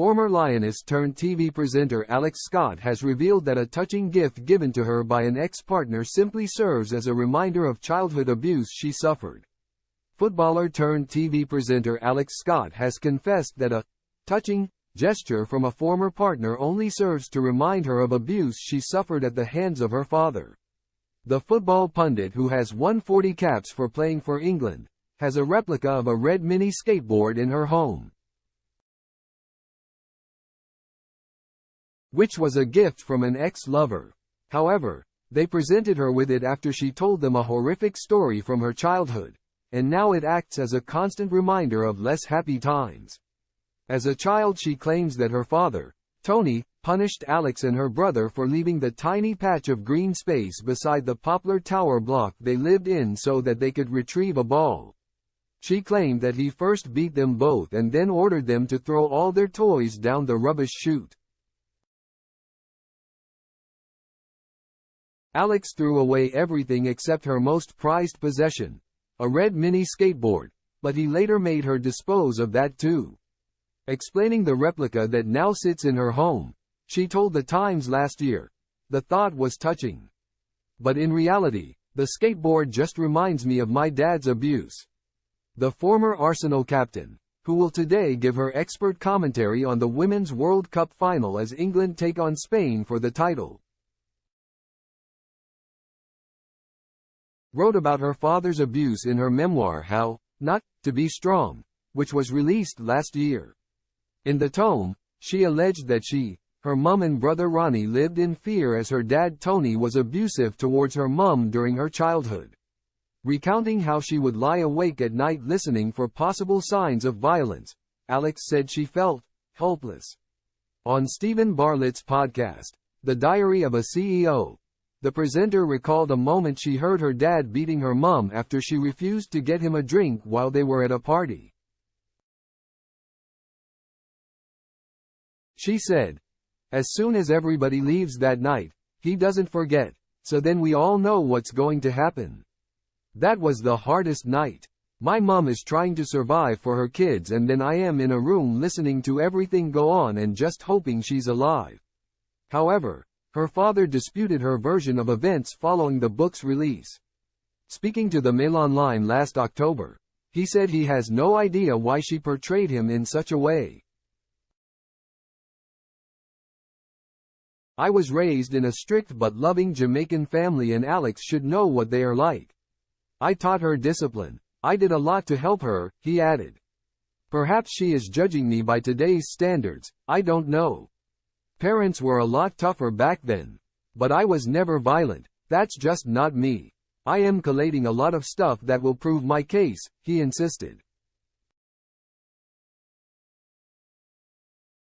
Former Lioness turned TV presenter Alex Scott has revealed that a touching gift given to her by an ex-partner simply serves as a reminder of childhood abuse she suffered. Footballer turned TV presenter Alex Scott has confessed that a touching gesture from a former partner only serves to remind her of abuse she suffered at the hands of her father. The football pundit, who has won 40 caps for playing for England, has a replica of a red mini skateboard in her home, which was a gift from an ex-lover. However, they presented her with it after she told them a horrific story from her childhood, and now it acts as a constant reminder of less happy times. As a child, she claims that her father, Tony, punished Alex and her brother for leaving the tiny patch of green space beside the Poplar Tower block they lived in so that they could retrieve a ball. She claimed that he first beat them both and then ordered them to throw all their toys down the rubbish chute. Alex threw away everything except her most prized possession, a red mini skateboard, but he later made her dispose of that too. Explaining the replica that now sits in her home, she told The Times last year, "The thought was touching. But in reality, the skateboard just reminds me of my dad's abuse." The former Arsenal captain, who will today give her expert commentary on the Women's World Cup final as England take on Spain for the title, wrote about her father's abuse in her memoir How Not to Be Strong, which was released last year. In the tome, she alleged that her mum and brother Ronnie lived in fear as her dad Tony was abusive towards her mum during her childhood. Recounting how she would lie awake at night listening for possible signs of violence, Alex said she felt helpless. On Stephen Bartlett's podcast, The Diary of a CEO, the presenter recalled a moment she heard her dad beating her mum after she refused to get him a drink while they were at a party. She said, "As soon as everybody leaves that night, he doesn't forget, so then we all know what's going to happen. That was the hardest night. My mum is trying to survive for her kids and then I am in a room listening to everything go on and just hoping she's alive." However, her father disputed her version of events following the book's release. Speaking to the Mail Online last October, he said he has no idea why she portrayed him in such a way. "I was raised in a strict but loving Jamaican family and Alex should know what they are like. I taught her discipline. I did a lot to help her," he added. "Perhaps she is judging me by today's standards, I don't know. Parents were a lot tougher back then. But I was never violent, that's just not me. I am collating a lot of stuff that will prove my case," he insisted.